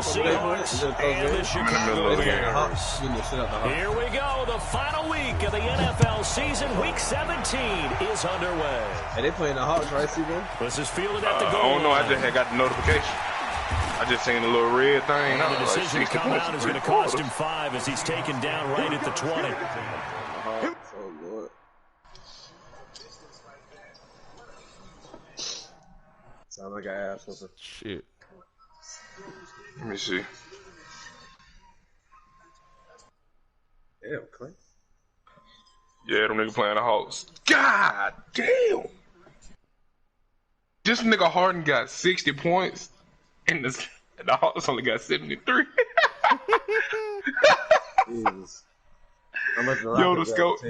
Seattle Seahawks and the Chicago Bears. Here we go. The final week of the NFL season. Week 17 is underway. Hey, they playing the Hawks, right, C-Ball? This is fielded at the goal I don't know. line. I just had got the notification. I just seen the little red thing. And the decision to come out is going to cost him 5 as he's taken down right at the 20. Oh, Lord. Sound like I asked something. Shit. Let me see. Damn, Clay. Yeah, them niggas playing the Hawks. God damn. This nigga Harden got 60 points, and the Hawks only got 73. Jesus. How much Yo, the scope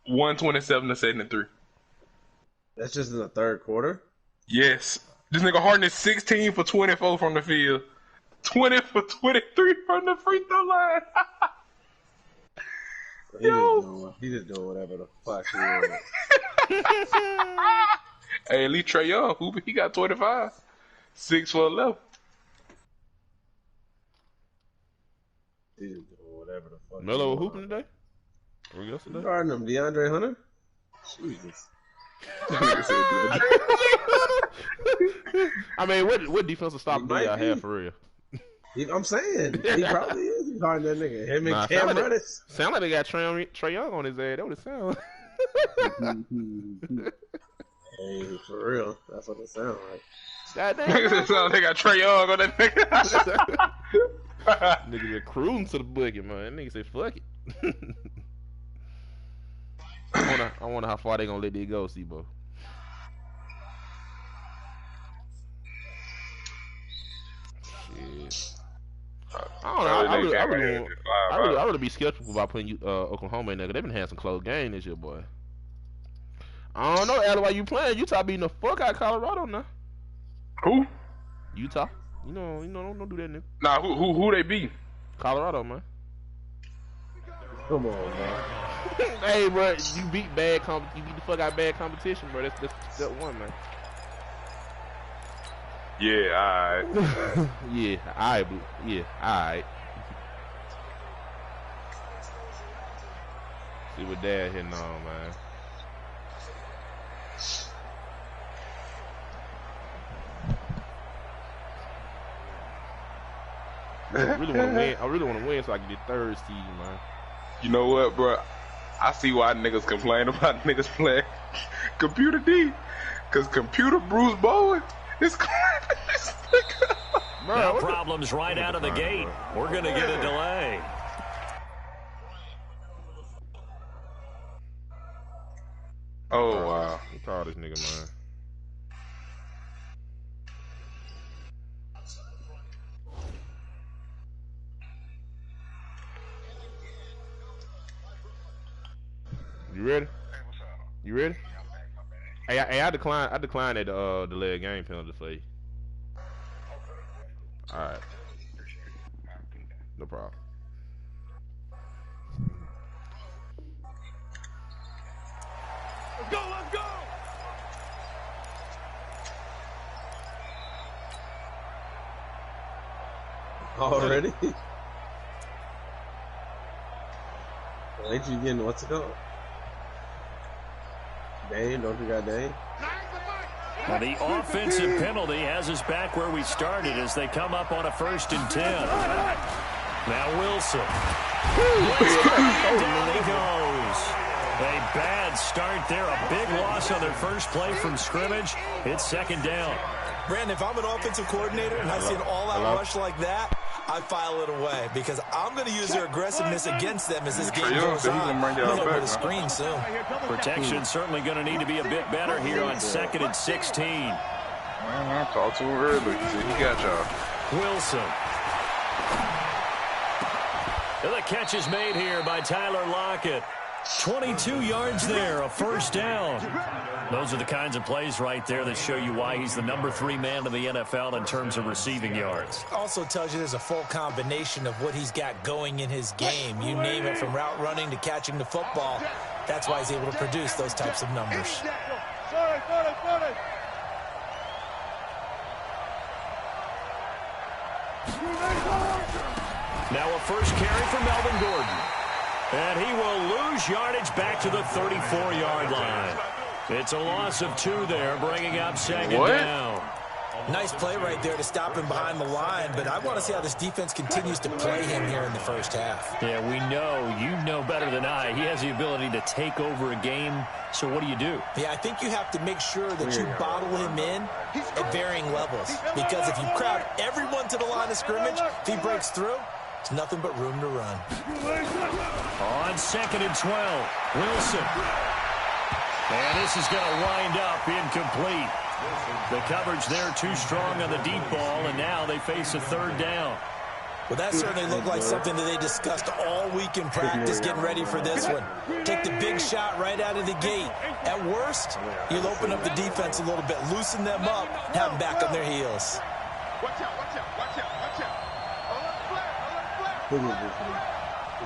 127 to 73. That's just in the third quarter? Yes. This nigga Harden is 16 for 24 from the field. 20 for 23 from the free throw line. He just doing whatever the fuck he wants. Hey, at least Trae Young, he got 25. 6 for 11. He just doing whatever the fuck. Melo hooping today? Or yesterday? Guarding him, DeAndre Hunter? Jesus. I mean, what defensive stop do y'all have for real? I'm saying he probably is guarding that nigga. Him and Cam Reddish. Sound like they got Trae Young on his ass. That would sound. Hey, for real, that's what it sounds like. Goddamn. Sound like they got Trae Young on that nigga. Nigga been cruising to the boogie, man. That nigga say fuck it. I wonder how far they gonna let this go, Sebo. Shit. I don't know. I really be skeptical about putting Oklahoma in there. They've been having some close games this year, boy. I don't know, Allen, why you playing? Utah beating the fuck out of Colorado now. Who? Utah. You know, don't do that, nigga. Nah, who they beat? Colorado, man. Come on, man. Hey, bro, you beat the fuck out of bad competition, bro. That's step one, man. Yeah, alright. Yeah, alright. See what Dad hitting on, man. I really want to win so I can get third seed, man. You know what, bro? I see why niggas complain about niggas playing Computer D. Cause Computer Bruce Bowen is clapping this nigga. No problems right out of the gate. We're going to get a delay. Oh, wow. I'm proud of this nigga, man. You ready? You ready? Hey, I declined that delayed game penalty for you. Alright. No problem. Let's go, let's go! Already? Well, ain't you getting what's it called? Dane, don't you got Dane? Well, the offensive penalty has us back where we started as they come up on a 1st and 10. Now Wilson. Down he goes. A bad start there. A big loss on their first play from scrimmage. It's 2nd down. Brandon, if I'm an offensive coordinator and I see an all-out rush like that, I file it away because I'm going to use their aggressiveness against them as this game goes on. We're going to put a screen soon. Protection certainly going to need to be a bit better here on 2nd and 16. I talked to him earlier. He got y'all. Wilson. The catch is made here by Tyler Lockett. 22 yards there, a 1st down. Those are the kinds of plays right there that show you why he's the number 3 man in the NFL in terms of receiving yards. Also tells you there's a full combination of what he's got going in his game. You name it, from route running to catching the football. That's why he's able to produce those types of numbers. Now a first carry for Melvin Gordon. And he will lose yardage back to the 34-yard line. It's a loss of 2 there, bringing up second down. Nice play right there to stop him behind the line, but I want to see how this defense continues to play him here in the first half. Yeah, we know. You know better than I. He has the ability to take over a game, so what do you do? Yeah, I think you have to make sure that you bottle him in at varying levels, because if you crowd everyone to the line of scrimmage, if he breaks through, it's nothing but room to run. On 2nd and 12, Wilson. And this is going to wind up incomplete. The coverage there too strong on the deep ball, and now they face a 3rd down. Well, that certainly looked like something that they discussed all week in practice, getting ready for this one. Take the big shot right out of the gate. At worst, you'll open up the defense a little bit, loosen them up, have them back on their heels. Watch out, watch out, watch out, watch out.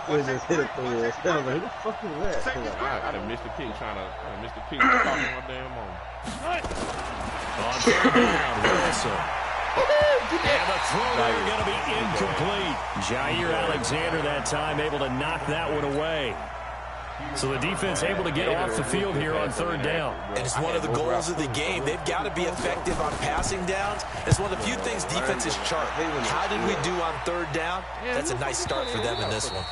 We just hit it through this. I was like, who the fuck is that? I done missed the kick talking my damn moment. On 3rd down, Wilson. And the throw there going to be incomplete. Jair Alexander that time able to knock that one away. So the defense able to get off the field here on 3rd down. And it's one of the goals of the game. They've got to be effective on passing downs. It's one of the few things defenses chart. How did we do on 3rd down? That's a nice start for them in this one.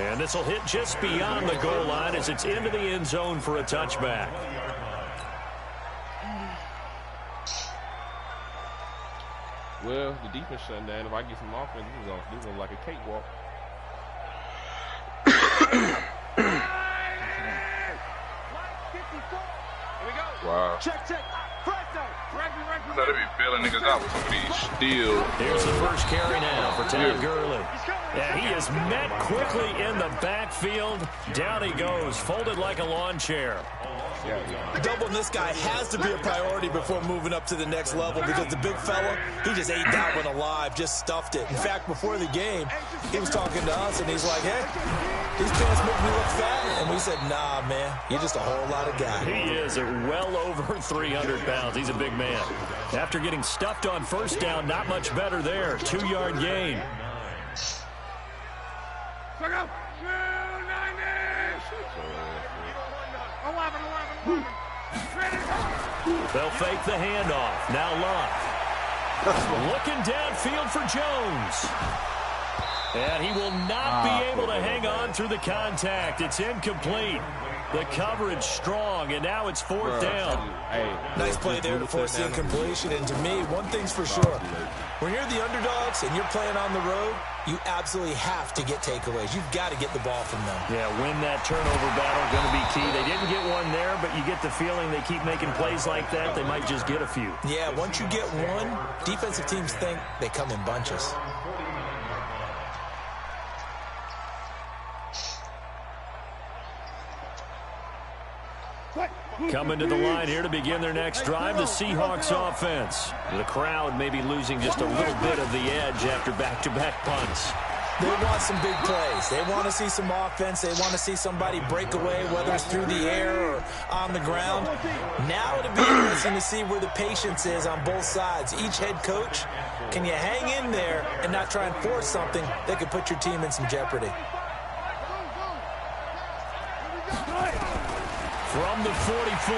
And this will hit just beyond the goal line as it's into the end zone for a touchback. Well, the defense shutting down. If I get some offense, this is like a cakewalk. Wow. I thought they'd be bailing niggas out with some of these steals. Here's the first carry now for Todd Gurley. And he is met quickly in the backfield. Down he goes, folded like a lawn chair. Doubling this guy has to be a priority before moving up to the next level, because the big fella, he just ate that one alive, just stuffed it. In fact, before the game, he was talking to us, and he's like, hey, these pants make me look fat. And we said, nah, man, you're just a whole lot of guy. He is well over 300 pounds. He's a big man. After getting stuffed on 1st down, not much better there. 2-yard gain. They'll fake the handoff. Now Love. Looking downfield for Jones. And he will not be able to hang on through the contact. It's incomplete. The coverage strong, and now it's 4th down. Nice play there to force the incompletion. And to me, one thing's for sure. When you're the underdogs and you're playing on the road, you absolutely have to get takeaways. You've got to get the ball from them. Yeah, win that turnover battle, going to be key. They didn't get one there, but you get the feeling they keep making plays like that, they might just get a few. Yeah, once you get one, defensive teams think they come in bunches. Coming to the line here to begin their next drive, the Seahawks offense. The crowd may be losing just a little bit of the edge after back-to-back punts. They want some big plays. They want to see some offense. They want to see somebody break away, whether it's through the air or on the ground. Now it'll be interesting to see where the patience is on both sides. Each head coach, can you hang in there and not try and force something that could put your team in some jeopardy? From the 44,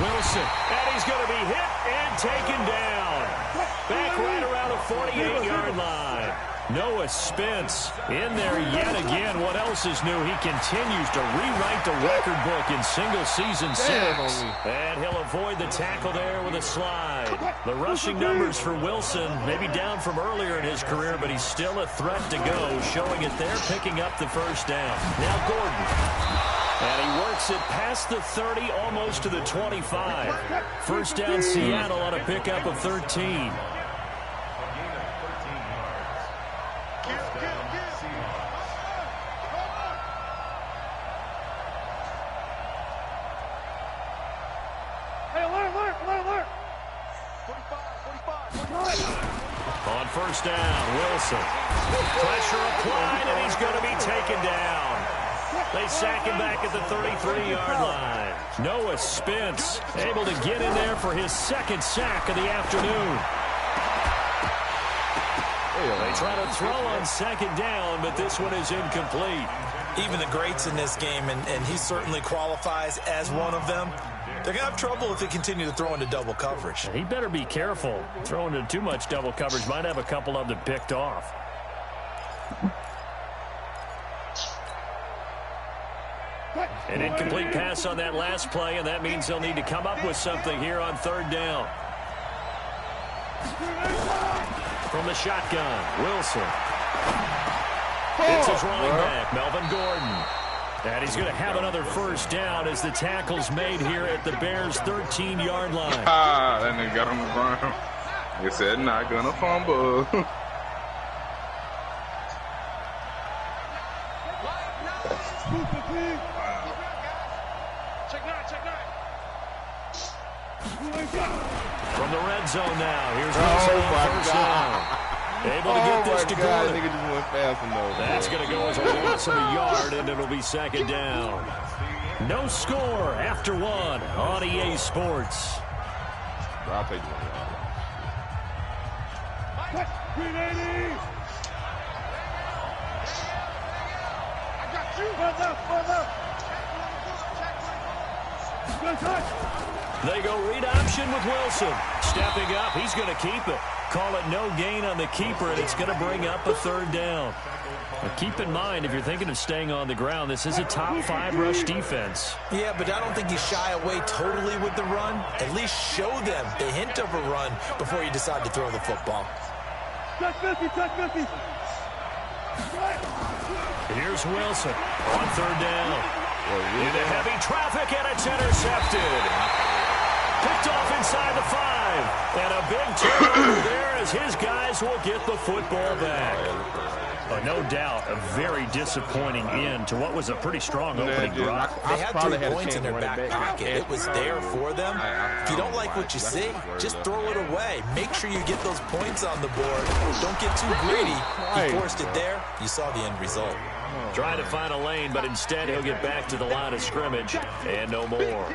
Wilson, and he's going to be hit and taken down. Back right around the 48-yard line. Noah Spence in there yet again. What else is new? He continues to rewrite the record book in single-season sacks. And he'll avoid the tackle there with a slide. The rushing numbers for Wilson, maybe down from earlier in his career, but he's still a threat to go, showing it there, picking up the 1st down. Now Gordon. And he works it past the 30, almost to the 25. 1st down Seattle on a pickup of 13. On 1st down, Wilson. Pressure applied, and he's going to be taken down. They sack him back at the 33-yard line. Noah Spence able to get in there for his 2nd sack of the afternoon. They try to throw on second down, but this one is incomplete. Even the greats in this game, and he certainly qualifies as one of them, they're going to have trouble if they continue to throw into double coverage. He better be careful. Throwing into too much double coverage might have a couple of them picked off. An incomplete pass on that last play, and that means they'll need to come up with something here on third down. From the shotgun, Wilson. It's his running back, Melvin Gordon. And he's going to have another first down as the tackle's made here at the Bears' 13-yard line. That nigga got on the ground. He said, not gonna fumble. From the red zone now. Here's Wilson on first down. Able to get this to Gordon. Nigga just went fast enough. That's going to go as a loss of a yard, and it'll be second down. No score after one on EA Sports. I'll take one. They go read option with Wilson. Stepping up, he's going to keep it. Call it no gain on the keeper, and it's going to bring up a third down. Now keep in mind, if you're thinking of staying on the ground, this is a top-5 rush defense. Yeah, but I don't think you shy away totally with the run. At least show them the hint of a run before you decide to throw the football. Here's Wilson on third down. Into heavy traffic, and it's intercepted. Picked off inside the 5. And a big turnover there as his guys will get the football back. No doubt, a very disappointing end to what was a pretty strong opening drive. They had 3 points in their back pocket. It was there for them. If you don't like what you see, just throw it away. Make sure you get those points on the board. Don't get too greedy. He forced it there. You saw the end result. Trying to find a lane, but instead he'll get back to the line of scrimmage and no more.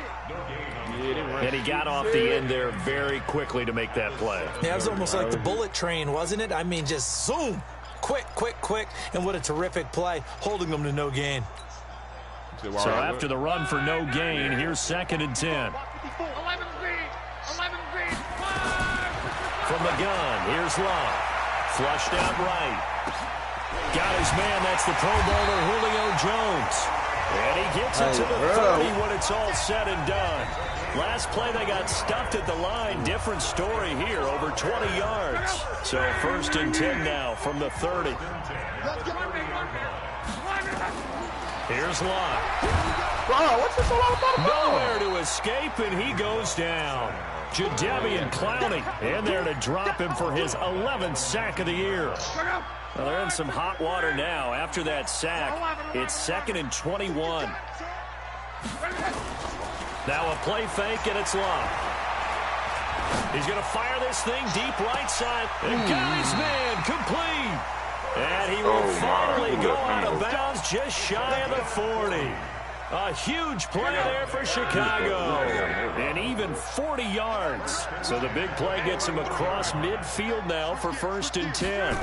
And he got off the end there very quickly to make that play. Yeah, it was almost like the bullet train, wasn't it? I mean, just zoom. Quick, quick, quick. And what a terrific play, holding them to no gain. So after the run for no gain, here's 2nd and 10. From the gun, here's Love. Flushed out right. Got his man, that's the Pro Bowler Julio Jones. And he gets it to the 30 when it's all said and done. Last play, they got stuffed at the line. Different story here, over 20 yards. So 1st and 10 now from the 30. Here's Locke. What's this all about? Nowhere to escape, and he goes down. Jadeveon Clowney in there to drop him for his 11th sack of the year. Well, they're in some hot water now. After that sack, it's 2nd and 21. Now a play fake, and it's Love. He's going to fire this thing deep right side. And got his man complete. And he will finally go out of bounds just shy of the 40. A huge play there for Chicago. And even 40 yards. So the big play gets him across midfield now for 1st and 10.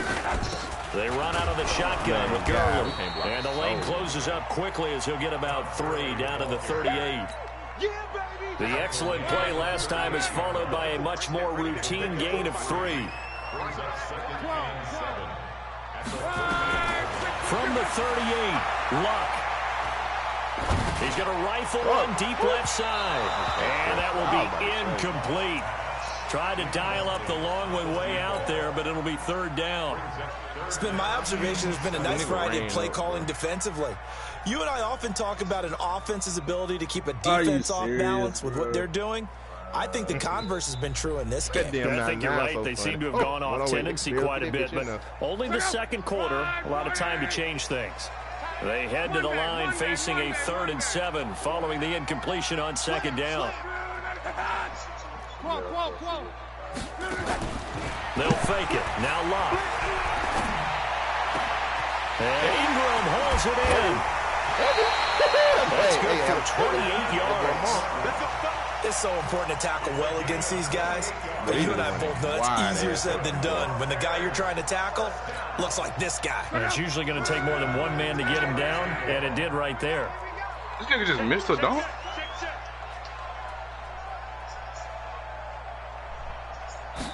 They run out of the shotgun with Gurley. And the lane closes up quickly as he'll get about 3 down to the 38. The excellent play last time is followed by a much more routine gain of 3. From the 38, Luck. He's going to rifle one deep left side. And that will be incomplete. Tried to dial up the long one way out there, but it'll be 3rd down. It's been my observation. There's been a nice variety of play calling defensively. You and I often talk about an offense's ability to keep a defense off balance with what they're doing. I think the converse has been true in this game. I think you're right. They seem to have gone off tendency quite a bit, but only the 2nd quarter, a lot of time to change things. They head to the line facing a 3rd and 7 following the incompletion on 2nd down. They'll fake it. Now Locke. And Ingram holds it in. That's good for 28 yards. It's so important to tackle well against these guys. But you and I both know that's easier said than done. When the guy you're trying to tackle looks like this guy. And it's usually going to take more than one man to get him down, and it did right there. This nigga just missed a dunk.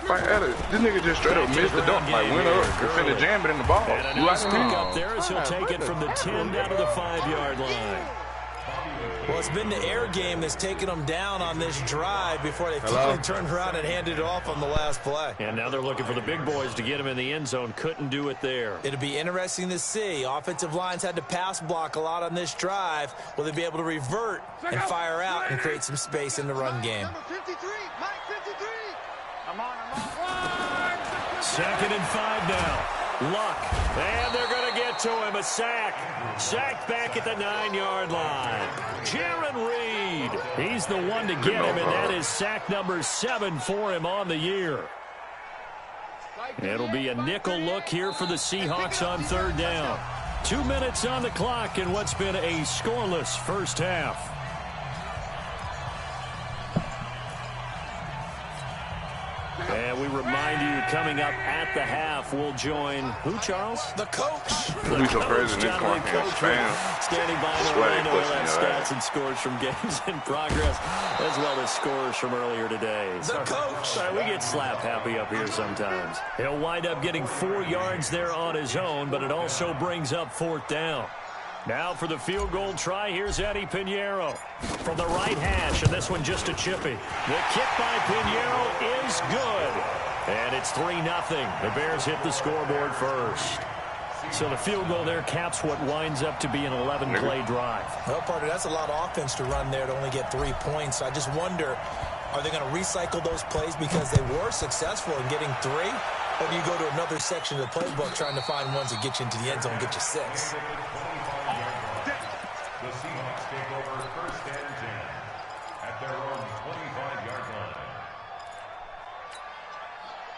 This nigga just straight up missed the dunk. Like, went up and finna jam it in the ball. And a nice pick up there as he'll take it from the 10 down to the 5-yard line. Well, it's been the air game that's taken them down on this drive before they finally turned around and handed it off on the last play. And now they're looking for the big boys to get him in the end zone. Couldn't do it there. It'll be interesting to see. Offensive lines had to pass block a lot on this drive. Will they be able to revert and fire out and create some space in the run game? Second and 5 now. Luck. And they're going to get to him. A sack. Sacked back at the 9-yard line. Jarran Reed. He's the one to get him, and that is sack number 7 for him on the year. It'll be a nickel look here for the Seahawks on 3rd down. 2 minutes on the clock in what's been a scoreless first half. And we remind you, coming up at the half, we'll join who, Charles? The coach. We so crazy in this corner. Standing by in Orlando. We'll have stats and scores from games in progress, as well as scores from earlier today. The coach. Sorry, we get slap happy up here sometimes. He'll wind up getting 4 yards there on his own, but it also brings up 4th down. Now for the field goal try, here's Eddie Pinheiro from the right hash, and this one just a chippy. The kick by Pinheiro is good, and it's 3-0. The Bears hit the scoreboard first. So the field goal there caps what winds up to be an 11-play drive. Well, partner, that's a lot of offense to run there to only get 3 points. I just wonder, are they going to recycle those plays because they were successful in getting 3? Or do you go to another section of the playbook trying to find ones that get you into the end zone and get you 6? The Seahawks take over 1st and 10 at their own 25-yard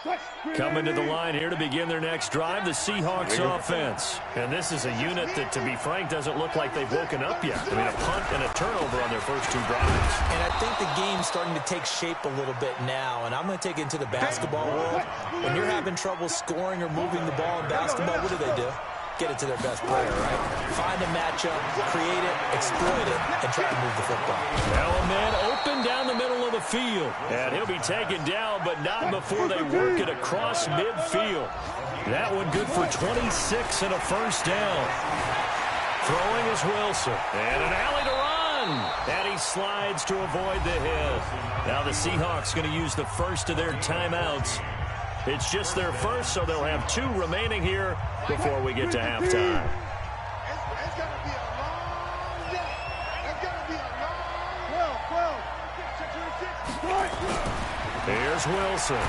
line. Coming to the line here to begin their next drive, the Seahawks offense. And this is a unit that, to be frank, doesn't look like they've woken up yet. I mean, a punt and a turnover on their first 2 drives. And I think the game's starting to take shape a little bit now. And I'm going to take it into the basketball world. When you're having trouble scoring or moving the ball in basketball, what do? Get it to their best player, right? Find a matchup, create it, exploit it, and try to move the football. Now a man open down the middle of the field. And he'll be taken down, but not before they work it across midfield. That one good for 26 and a 1st down. Throwing is Wilson. And an alley to run. And he slides to avoid the hit. Now the Seahawks going to use the first of their timeouts. It's just their first, so they'll have 2 remaining here before we get to halftime. It's going to be a long day. It's going to be a long 12. Here's Wilson.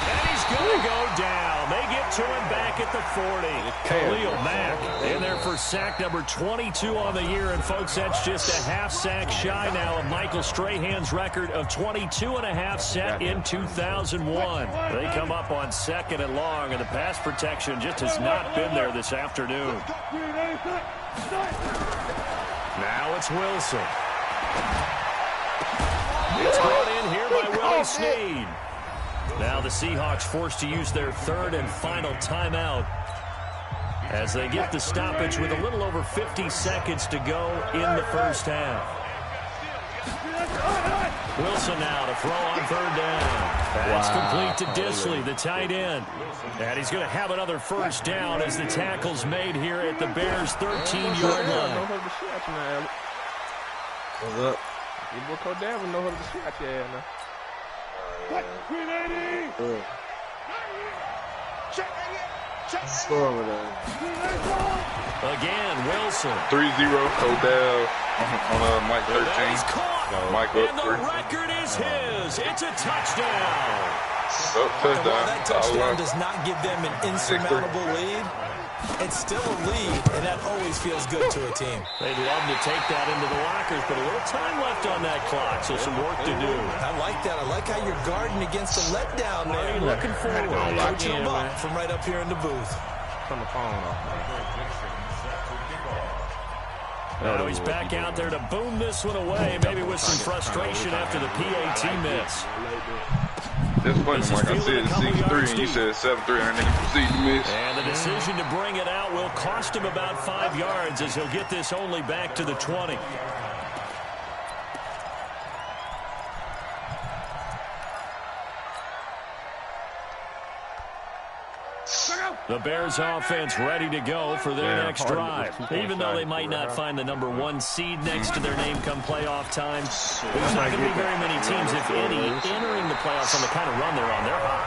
And he's going to go down. They get to him back at the 40. Khalil Mack in there for sack number 22 on the year. And, folks, that's just a half sack shy now of Michael Strahan's record of 22.5 set in 2001. They come up on 2nd and long, and the pass protection just has not been there this afternoon. Now it's Wilson. It's brought in here by Willie Snead. Now the Seahawks forced to use their 3rd and final timeout as they get the stoppage with a little over 50 seconds to go in the first half. Wilson now to throw on 3rd down. That's complete to Disley, the tight end. And he's going to have another 1st down as the tackle's made here at the Bears' 13-yard line. What's up? You boy Cole Davin know how to swatch your ass now. Again, Wilson. 3-0, Odell on Mike 13. Mike up 3. And the record is his. It's a touchdown. Touchdown. While that touchdown does not give them an insurmountable lead, it's still a lead, and that always feels good to a team. They'd love to take that into the lockers, but a little time left on that clock, so some work to do. I like that. I like how you're guarding against a letdown there. Looking forward. Coach him up from right up here in the booth. Turn the phone off. Now he's back out there to boom this one away, maybe with some frustration after the PAT miss. That's funny, Mike. I said 6'3", and you said 7'3", and that nigga proceeded to miss. And the decision to bring it out will cost him about 5 yards as he'll get this only back to the 20. The Bears offense ready to go for their next drive. Even though they might not find the #1 seed next to their name come playoff time, there's not going to be very many teams, if any, entering the playoffs on the kind of run they're on. They're hot.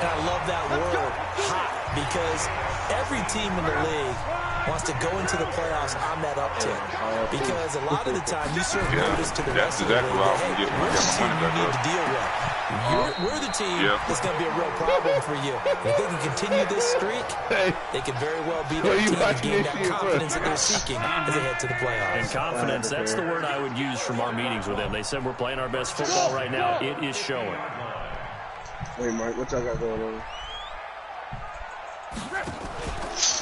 And I love that word, hot, because every team in the league wants to go into the playoffs on that uptick. Because a lot of the time, you serve notice to the rest of the league that, hey, we're the team you need to deal with. We're the team that's going to be a real problem for you. If they can continue this streak, they could very well be the team to gain that confidence that they're seeking as they head to the playoffs. And confidence, that's the word I would use from our meetings with them. They said we're playing our best football right now. It is showing. Hey, Mike, what y'all got going on?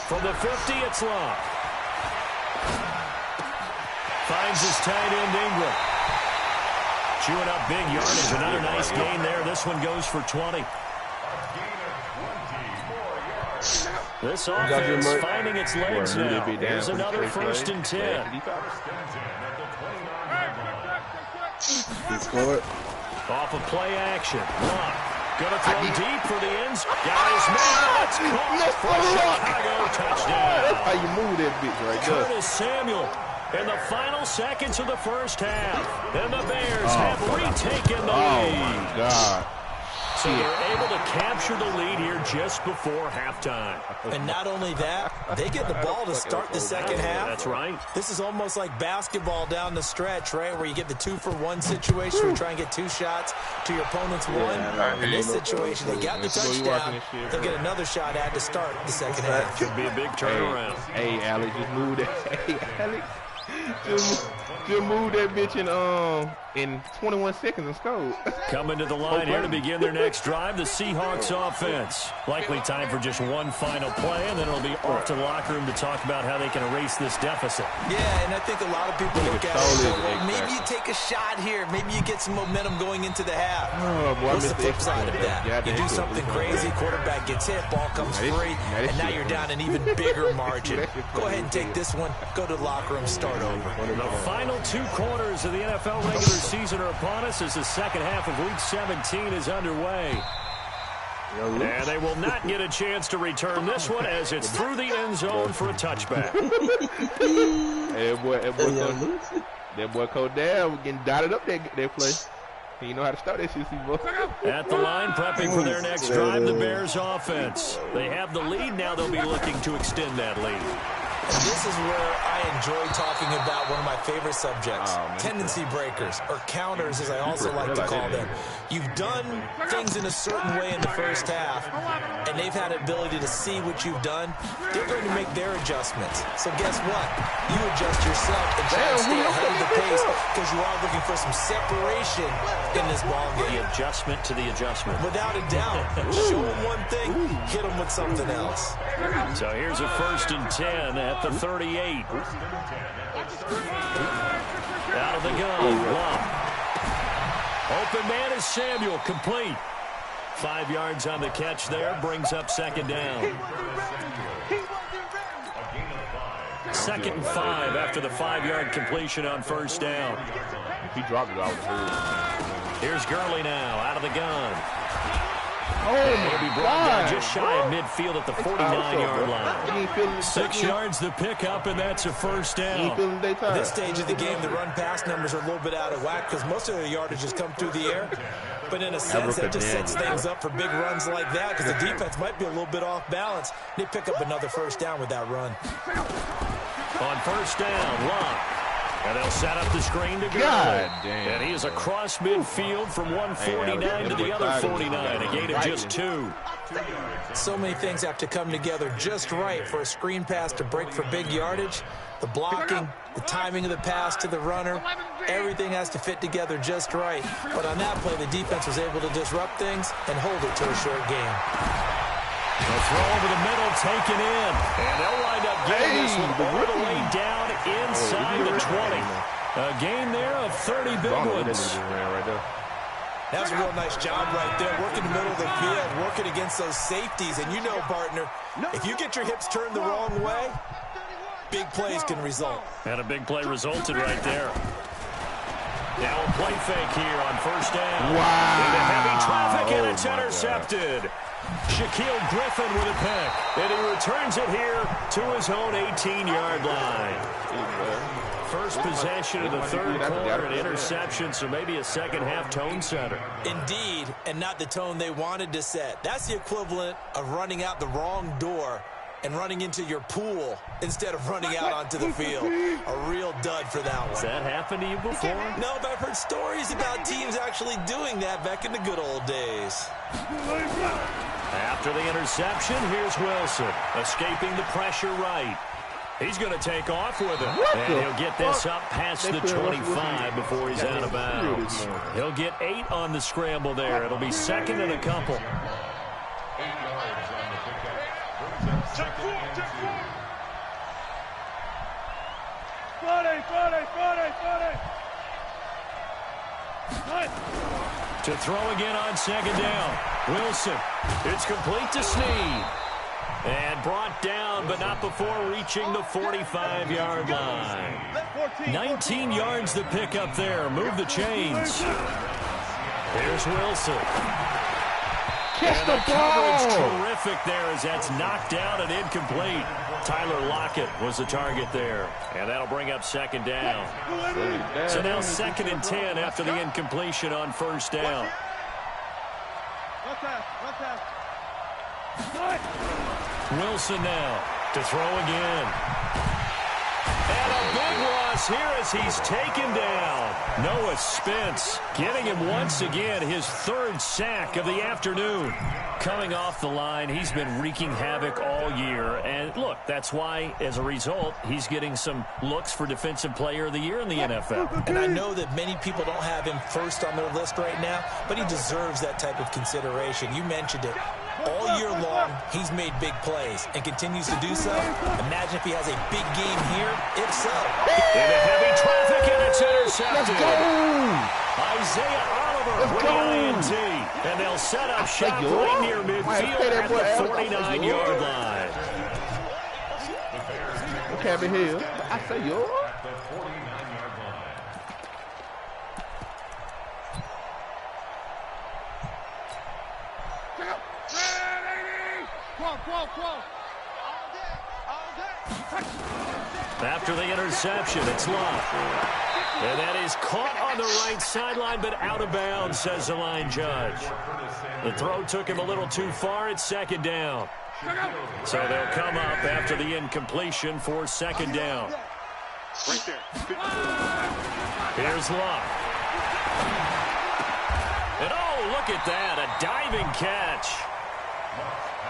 From the 50, it's Long. Finds his tight end, Ingram. Chewing up big yardage. Another nice gain there. This one goes for 20. This offense finding its legs now. Here's another 1st and 10. Off of play action. Long. Gonna throw deep for the ends. Got his man. It's caught for Chicago. Touchdown. That's how you move that bitch right there. Curtis Samuel in the final seconds of the first half. And the Bears have retaken the lead. Oh, my God. So they're able to capture the lead here just before halftime. And not only that, they get the ball to start the second half. That's right. This is almost like basketball down the stretch, right, where you get the 2-for-1 situation where you try and get 2 shots to your opponent's 1. In this situation, they got the touchdown. They'll get another shot at to start the second half. Could be a big turnaround. Hey, Alex, just move that. Hey, Alex, just move that bitch in 21 seconds and score. Coming to the line here to begin their next drive, the Seahawks offense. Likely time for just one final play, and then it'll be off to the locker room to talk about how they can erase this deficit. Yeah, and I think a lot of people look at it and go, well, maybe you take a shot here. Maybe you get some momentum going into the half. What's the flip side of that? You do something crazy, quarterback gets hit, ball comes free, and now you're down an even bigger margin. Go ahead and take this one, go to the locker room, start over. The final 2 quarters of the NFL regular season are upon us as the second half of Week 17 is underway. And they will not get a chance to return this one as it's through the end zone for a touchback. That boy Codell getting dotted up that play. He know how to start that shit, boy. At the line, prepping for their next drive, the Bears offense. They have the lead now. They'll be looking to extend that lead. And this is where I enjoy talking about one of my favorite subjects, tendency breakers, or counters as I also like to call them. You've done things in a certain way in the first half, and they've had an ability to see what you've done. They're going to make their adjustments. So guess what? You adjust yourself and try to stay ahead of the pace because you are looking for some separation in this ballgame. The adjustment to the adjustment. Without a doubt. Show them one thing, hit them with something else. So here's a 1st and 10 at the 38. Out of the gun. Long. Open man is Samuel. Complete. 5 yards on the catch there. Brings up 2nd down. 2nd and 5 after the 5-yard completion on 1st down. He dropped it out. Here's Gurley now out of the gun. Oh, Maybe brought down just shy of midfield at the 49-yard line. 6 yards the pickup, and that's a 1st down. At this stage of the game, the run-pass numbers are a little bit out of whack because most of their yardage has come through the air. But in a sense, that just sets things up for big runs like that because the defense might be a little bit off balance. They pick up another 1st down with that run. On 1st down, Long. And they'll set up the screen to Gurley. And he is across midfield from 149 to the other 49. A gain of just 2. So many things have to come together just right for a screen pass to break for big yardage. The blocking, the timing of the pass to the runner, everything has to fit together just right. But on that play, the defense was able to disrupt things and hold it to a short game. A throw over the middle, taken in. And they'll wind up getting this one all the way down inside the 20. A gain there of 30 big ones. That's a real nice job right there, working the middle of the field, working against those safeties. And you know, partner, if you get your hips turned the wrong way, big plays can result. And a big play resulted right there. Now a play fake here on first down. Wow. Into heavy traffic, and it's intercepted. Shaquille Griffin with a pick, and he returns it here to his own 18-yard line. First possession of the third quarter, an interception, so maybe a second-half tone setter. Indeed, and not the tone they wanted to set. That's the equivalent of running out the wrong door and running into your pool instead of running out onto the field. A real dud for that one. Has that happened to you before? No, but I've heard stories about teams actually doing that back in the good old days. After the interception, here's Wilson, escaping the pressure right. He's going to take off with it. And he'll get this up past the 25 before he's out of bounds. He'll get 8 on the scramble there. It'll be second and a couple. 8 yards on the pickup. Check 4. 40. To throw again on second down. Wilson. It's complete to Snead. And brought down, but not before reaching the 45-yard line. 19 yards to pick up there. Move the chains. Here's Wilson. Catch and the the coverage ball. terrific there as that's knocked down and incomplete. Tyler Lockett was the target there. And that'll bring up second down. So now second and 10 after the incompletion on first down. Wilson now to throw again. And a big loss here as he's taken down. Noah Spence getting him once again his third sack of the afternoon. Coming off the line, he's been wreaking havoc all year. And look, that's why, as a result, he's getting some looks for Defensive Player of the Year in the NFL. And I know that many people don't have him first on their list right now, but he deserves that type of consideration. You mentioned it. All year long, he's made big plays and continues to do so. Imagine if he has a big game here. If so. Into heavy traffic, and it's intercepted. Let's go. Isaiah Oliver with an INT. And they'll set up shop right near midfield at the 49-yard line. Okay, be here. I say yo. The 49-yard line. After the interception, it's Love. And that is caught on the right sideline, but out of bounds, says the line judge. The throw took him a little too far. It's second down. So they'll come up after the incompletion for second down. Here's Love. And oh, look at that, a diving catch.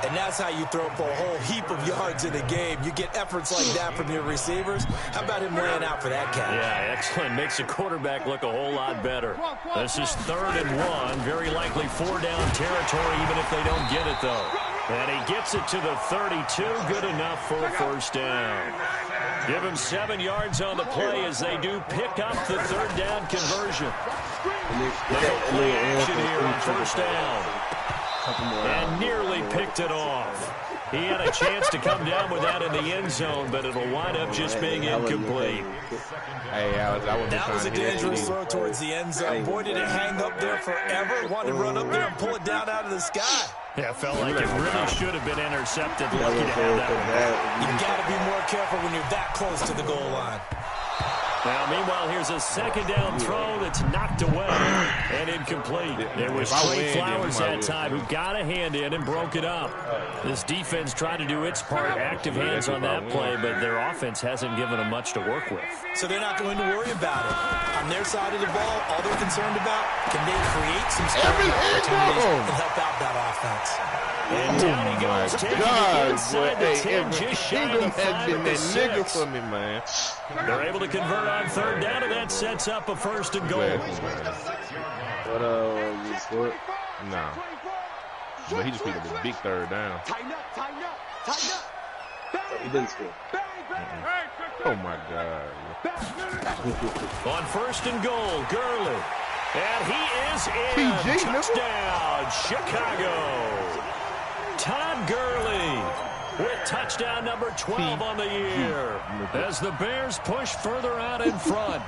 And that's how you throw for a whole heap of yards in a game. You get efforts like that from your receivers. How about him laying out for that catch? Yeah, excellent. Makes the quarterback look a whole lot better. This is 3rd and 1. Very likely 4-down territory, even if they don't get it, though. And he gets it to the 32. Good enough for a first down. Give him 7 yards on the play as they do pick up the 3rd down conversion. Little play action here on first down. And nearly picked it off. He had a chance to come down with that in the end zone, but it'll wind up just being incomplete. Hey, that was a dangerous throw towards the end zone. Boy, did it hang up there forever. Wanted to run up there and pull it down out of the sky. Yeah, felt like it really should have been intercepted. Lucky to have that one. You got to be more careful when you're that close to the goal line. Now, meanwhile, here's a second down throw that's knocked away and incomplete. It was Trey Flowers that time who got a hand in and broke it up. This defense tried to do its part, active hands on that play, but their offense hasn't given them much to work with. So they're not going to worry about it. On their side of the ball, all they're concerned about, can they create some scoring opportunities and help out that offense? And down he goes, taking it inside the 10, just shy of the 5 at the 6. For me, man. They're able to convert on 3rd down, and that sets up a 1st and goal. What you scored? No. But he just picked up a big third down. Tighten up, tighten up, tighten up. He didn't score. Oh my God. On first and goal, Gurley. And he is in. TG, touchdown, Chicago. Todd Gurley with touchdown number 12 on the year as the Bears push further out in front.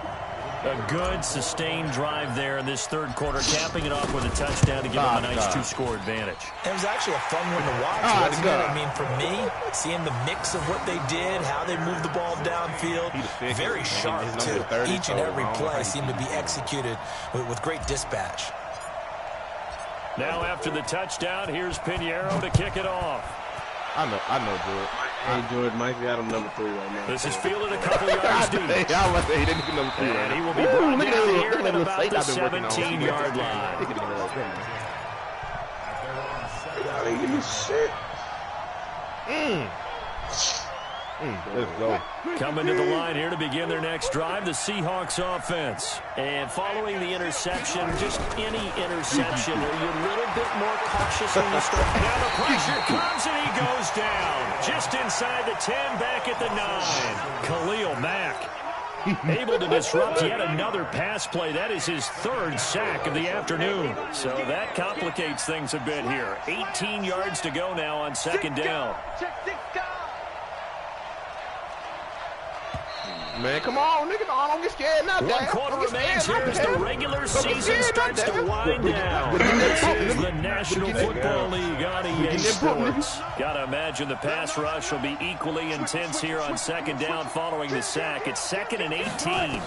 A good, sustained drive there in this third quarter, capping it off with a touchdown to give them a nice two-score advantage. It was actually a fun one to watch, wasn't it? I mean, for me, seeing the mix of what they did, how they moved the ball downfield, very sharp, too. Each and every play seemed to be executed with great dispatch. Now after the touchdown, here's Pinheiro to kick it off. I know, George. Hey, George, Mike got him number 3 right now. This is fielded a couple yards deep. He didn't get number 3 right And he now. will be brought down here at about the 17-yard line. I didn't give me shit. Let's go. Coming to the line here to begin their next drive, the Seahawks offense. And following the interception, just any interception, are you a little bit more cautious when you start? Now the pressure comes and he goes down. Just inside the 10, back at the 9. Khalil Mack able to disrupt yet another pass play. That is his 3rd sack of the afternoon. So that complicates things a bit here. 18 yards to go now on second down. Man, come on, nigga. Don't get scared now, One quarter remains here as the regular season starts to wind down. This is the National Football League on EA Sports. Gotta imagine the pass rush will be equally intense here on second down following the sack. It's 2nd and 18.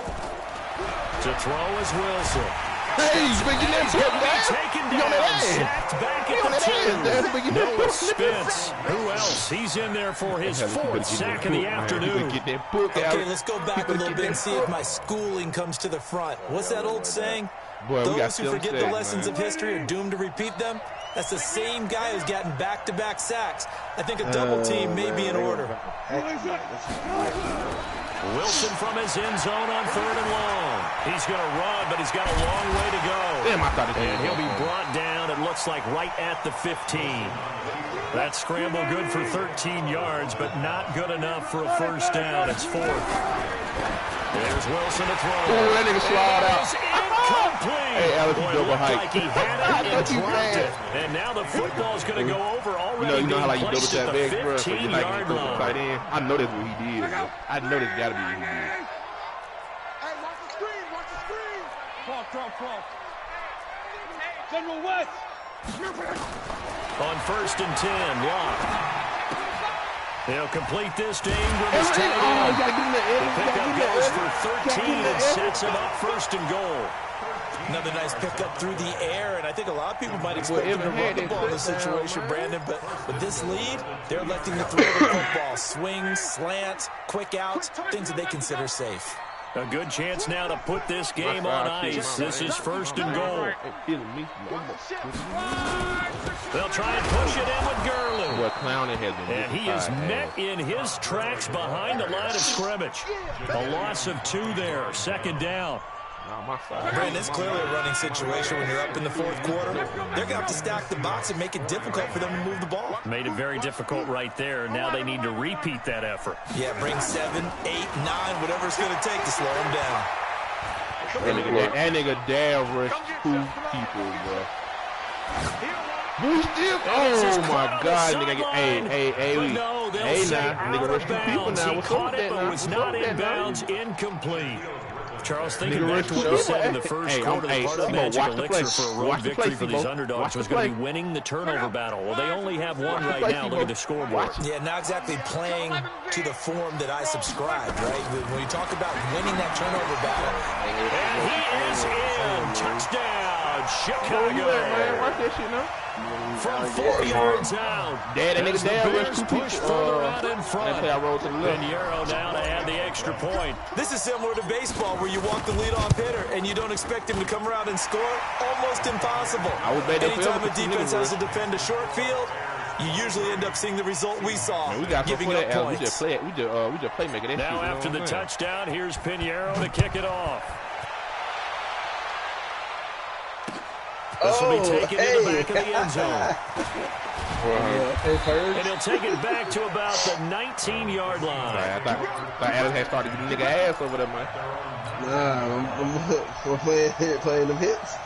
To throw is Wilson. Hey, he's been getting He's going to be taken down, sacked back at the 10. Noah Spence. Who else? He's in there for his 4th sack of the afternoon. Okay, let's go back a little bit and see if my schooling comes to the front. What's that old saying? Boy, those who forget the lessons of history are doomed to repeat them. That's the same guy who's gotten back-to-back sacks. I think a double team may be in order. Wilson from his end zone on 3rd and long. He's going to run, but he's got a long way to go. Damn, I thought and he'll be brought down, it looks like, right at the 15. That scramble good for 13 yards, but not good enough for a first down. It's 4th. There's Wilson to throw. Oh, that nigga slide out. Incomplete. Hey, Alex, Boy, you looked height. like he had it and dropped it. And now the football's going to go over already. You know how like you double placed at that the big, bro. So you like 15-yard you line. tight end. I know that's what he did. Bro. I know that's got to be what he did. Hey, watch the screen, watch the screen. Cross. General West. On 1st and 10, Locke. They'll complete this to Ingram. The pickup goes for 13 and sets him up 1st and goal. Another nice pickup through the air, and I think a lot of people might expect him to run the ball in this situation, Brandon, but with this lead, they're electing to throw the football. Swings, slants, quick outs, things that they consider safe. A good chance now to put this game on ice. This is 1st and goal. They'll try and push it in with Gurley. Boy, Clowney has been And he is met in his tracks behind the line of scrimmage. A loss of 2 there. 2nd down. Brandon, it's clearly a running situation when you're up in the 4th quarter. They're going to have to stack the box and make it difficult for them to move the ball. Made it very difficult right there. Now they need to repeat that effort. Yeah, bring 7, 8, 9, whatever it's going to take to slow them down. That nigga damn rush 2 people, bro. Oh my God, nigga! Hey, no, hey, now, nigga, rush 2 people now. What's up with that now? Was not in bounds, incomplete. Charles, thinking back to what you said in the first quarter, the part of the magic elixir for a road victory for these underdogs was going to be winning the turnover battle. Well, they only have one right now. Look at the scoreboard. Yeah, not exactly playing to the form that I subscribed, right? When you talk about winning that turnover battle. And he is in. Touchdown, Chicago. Watch that shit now. From 4 yards out. Dad, that nigga damn rush 2 push people. further out in front. That's how I roll to the left. Pinheiro now to add the extra point. This is similar to baseball where you walk the leadoff hitter and you don't expect him to come around and score. Almost implausible. I would bet that anytime a for defense has to defend a short field, you usually end up seeing the result we saw, man, we got giving play up that, points. We just play making that Now shit, after the touchdown, here's Pinheiro to kick it off. This will be taken in the back of the end zone. And he'll take it back to about the 19-yard line. I thought Adams had started getting nigga ass over there, man. Nah, I'm playing them hits.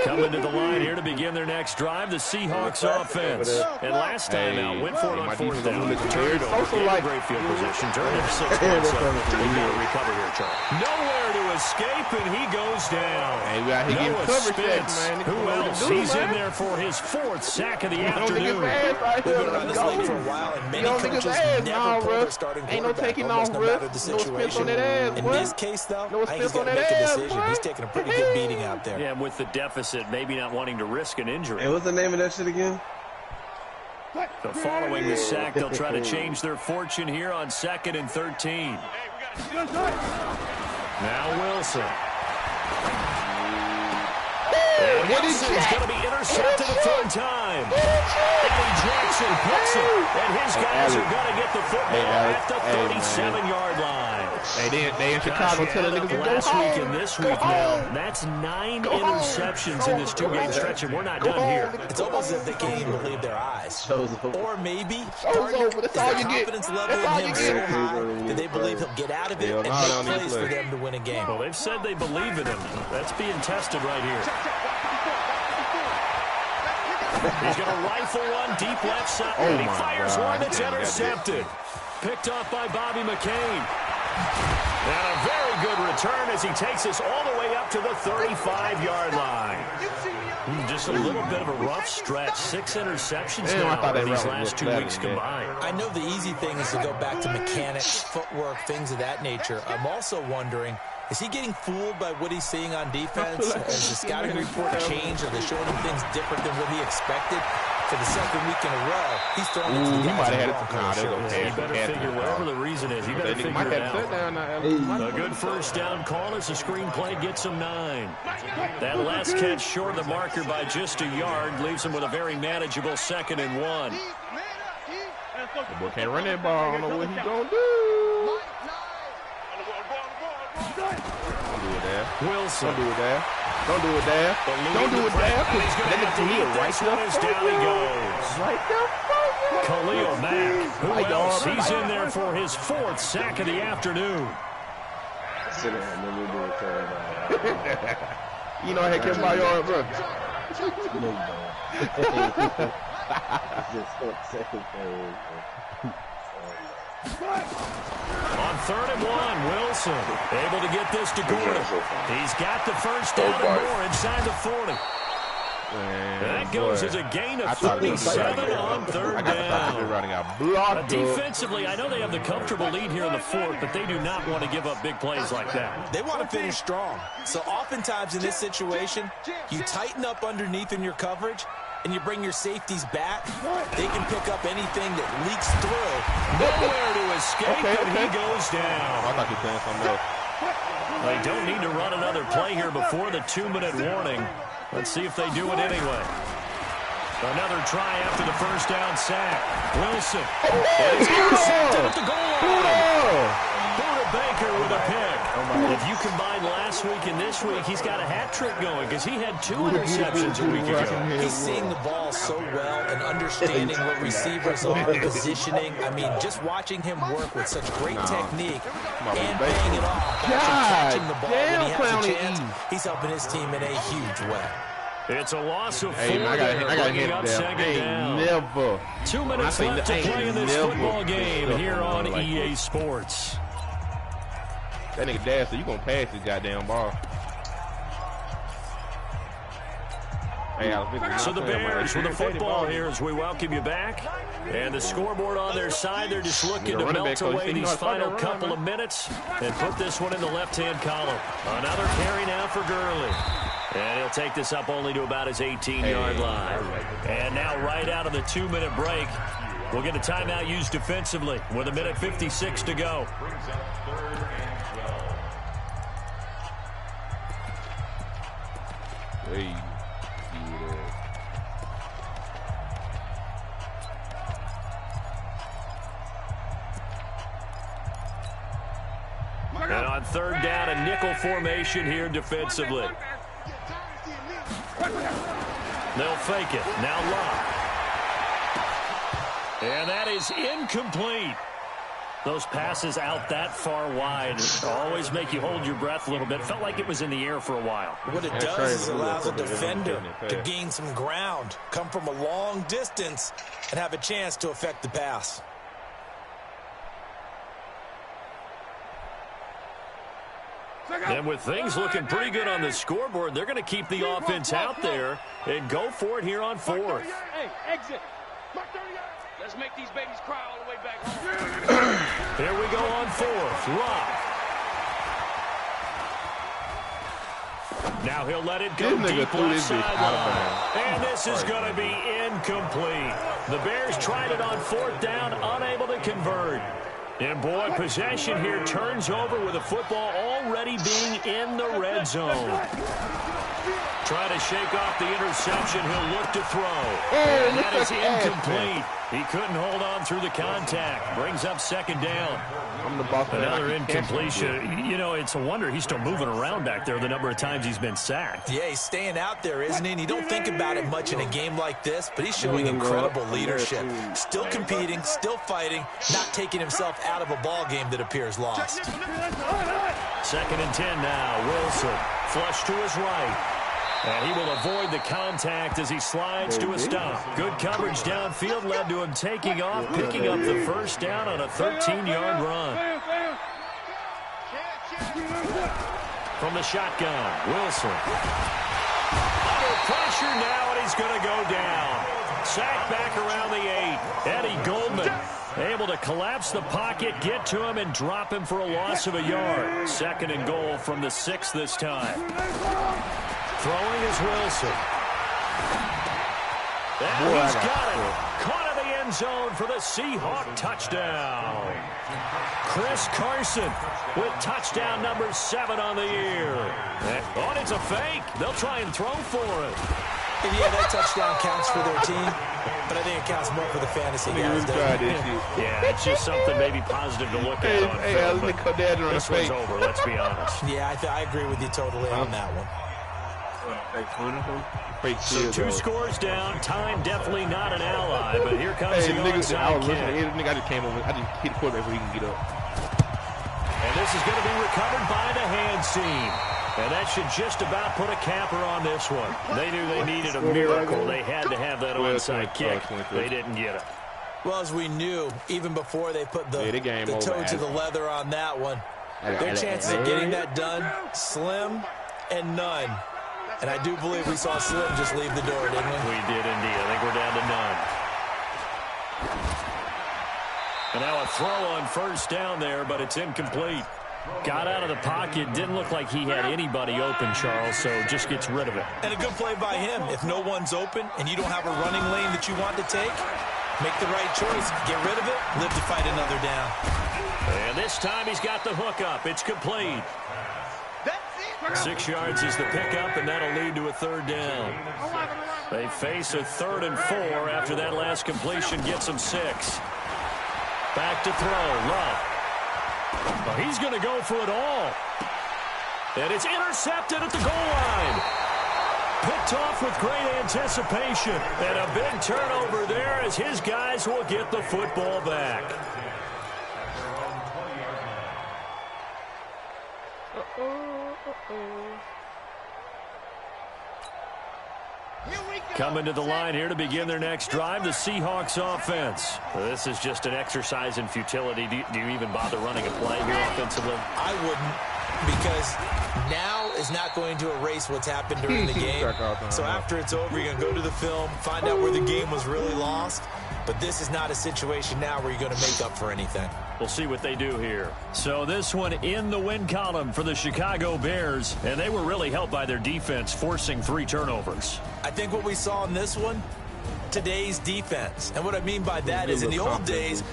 Coming to the line here to begin their next drive, the Seahawks offense. And last time out, went for it on fourth down. Turned over, great field position. Turned into 6 points. They got to recover here, Charlie. Nowhere to escape, and he goes down. Hey, we out here getting coverage checks, man. Who else? He's in there for his 4th sack of the afternoon. We've been around this league for a while, and many coaches never pull their starting quarterback, almost no matter the situation. In this case, though, I think he's got to make a decision. He's taking a pretty good beating out there. Yeah, with the deficit, maybe not wanting to risk an injury. Hey, what's the name of that shit again? So following the sack, they'll try to change their fortune here on 2nd and 13. Now Wilson. And Wilson's going to be intercepted a third time. Eddie Jackson picks it, and his guys are going to get the football at the 37-yard line. They in Chicago telling niggas to go last home. week and this week now. That's 9 interceptions in this 2-game stretch, and we're not done here. It's almost as if they can't even believe their eyes. Or maybe That's all you get. confidence level in him so high that they believe he'll get out of it and make plays for them to win a game. Well, they've said they believe in him. That's being tested right here. He's going to rifle one deep left side, and he fires one that's intercepted. Picked off by Bobby McCain. And a very good return as he takes us all the way up to the 35-yard line. Just a little bit of a rough stretch. 6 interceptions now in these last 2 weeks combined. I know the easy thing is to go back to mechanics, footwork, things of that nature. I'm also wondering, is he getting fooled by what he's seeing on defense? Has the scouting report changed? Are they showing him things different than what he expected? For the 2nd week in a row, he's throwing it to the guys in the wrong coach. You better figure, whatever the reason is, you better figure it out. A good first down call as the screenplay gets him 9. That last catch short of the marker by just a yard leaves him with a very manageable 2nd and 1. The boy can't run that ball. I don't know what he's going to do. Don't do it there. Wilson. Don't do it there. Don't do it there. Don't do it there. Then the Khalil right there. Down he goes. Right there. Khalil Mack. Who else? He's in there for his 4th sack of the afternoon. Sit down, let me do it. You know I had Kevin Byard, bro. On 3rd and 1, Wilson able to get this to Gordon. He's got the first down and more inside the 40. That goes as a gain of 37 on 3rd down. Defensively, I know they have the comfortable lead here in the 4th, but they do not want to give up big plays like that. They want to finish strong. So oftentimes in this situation, you tighten up underneath in your coverage, and you bring your safeties back. They can pick up anything that leaks through. Nowhere to escape, and he goes down. I thought you were saying something else. They don't need to run another play here before the 2-minute warning. Let's see if they do it anyway. Another try after the first down sack. Wilson. He's intercepted at the goal line. Buda Baker with a pick. If you combine last week and this week, he's got a hat trick going because he had 2 interceptions a week ago. He's seeing the ball so well and understanding what receivers are, positioning. I mean, just watching him work with such great technique and paying it off, catching the ball when he has a chance, he's helping his team in a huge way. It's a loss of 4. Hey, man, I got to hit up 2nd down. Never. 2 minutes left to play in this football game here on EA Sports. That nigga Dad said, you gonna pass this goddamn ball. So the Bears with the football here as we welcome you back. And the scoreboard on their side, they're just looking to melt away these final couple of minutes and put this one in the left-hand column. Another carry now for Gurley. And he'll take this up only to about his 18-yard line. And now right out of the 2-minute break, we'll get a timeout used defensively with 1:56 to go. Hey. And on 3rd down, a nickel formation here defensively. They'll fake it. Now Locke. And that is incomplete. Those passes out that far wide always make you hold your breath a little bit. Felt like it was in the air for a while. What it does is allows a defender to gain some ground, come from a long distance, and have a chance to affect the pass. And with things looking pretty good on the scoreboard, they're going to keep the offense out there and go for it here on fourth. Hey, exit. Let's make these babies cry all the way back. Here we go on fourth. Locke. Now he'll let it go deep left sideline. And this is going to be incomplete. The Bears tried it on fourth down, unable to convert. And, boy, possession here turns over with the football already being in the red zone. Trying to shake off the interception. He'll look to throw. And that is incomplete. He couldn't hold on through the contact. Brings up second down. Another incompletion. You know, it's a wonder he's still moving around back there the number of times he's been sacked. Yeah, he's staying out there, isn't he? And you don't think about it much in a game like this, but he's showing incredible leadership. Still competing, still fighting, not taking himself out of a ball game that appears lost. 2nd and 10 now. Wilson flush to his right. And he will avoid the contact as he slides to a stop. Good coverage downfield led to him taking off, picking up the first down on a 13-yard run. From the shotgun, Wilson. Under pressure now, and he's going to go down. Sacked back around the 8. Eddie Goldman able to collapse the pocket, get to him, and drop him for a loss of a yard. 2nd and goal from the 6 this time. Throwing is Wilson. And he's got it. Caught in the end zone for the Seahawk touchdown. Chris Carson with touchdown number 7 on the year. Oh, it's a fake. They'll try and throw for it. And yeah, that touchdown counts for their team, but I think it counts more for the fantasy guys. Yeah, it's just something maybe positive to look at on film. This one's over, let's be honest. Yeah, I agree with you totally on that one. So 2 scores down. Time definitely not an ally, but here comes the onside kick. I just came over. I just hit the quarterback so he can get up. And this is going to be recovered by the hand seam. And that should just about put a capper on this one. They knew they needed a miracle. They had to have that onside kick. They didn't get it. Well, as we knew, even before they put the toe to the leather on that one, their chances of getting that done, slim and none. And I do believe we saw Slim just leave the door, didn't we? We did indeed. I think we're down to none. And now a throw on first down there, but it's incomplete. Got out of the pocket. Didn't look like he had anybody open, Charles, so just gets rid of it. And a good play by him. If no one's open and you don't have a running lane that you want to take, make the right choice. Get rid of it. Live to fight another down. And this time he's got the hook up. It's complete. 6 yards is the pickup, and that'll lead to a 3rd down. They face a 3rd and 4 after that last completion gets them 6. Back to throw. Love. Oh, he's going to go for it all. And it's intercepted at the goal line. Picked off with great anticipation. And a big turnover there as his guys will get the football back. Coming to the line here to begin their next drive, the Seahawks offense. This is just an exercise in futility. Do you even bother running a play here offensively? I wouldn't, because now is not going to erase what's happened during the game. So after it's over, you're going to go to the film, find out where the game was really lost. But this is not a situation now where you're going to make up for anything. We'll see what they do here. So this one in the win column for the Chicago Bears, and they were really helped by their defense, forcing 3 turnovers. I think what we saw in this one, today's defense. And what I mean by that is in the old days,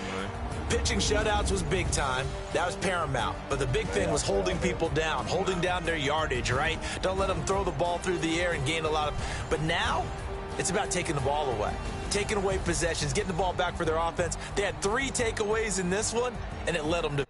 pitching shutouts was big time. That was paramount. But the big thing was holding people down, holding down their yardage, right? Don't let them throw the ball through the air and gain a lot of... But now, it's about taking the ball away. Taking away possessions, getting the ball back for their offense. They had 3 takeaways in this one, and it led them to...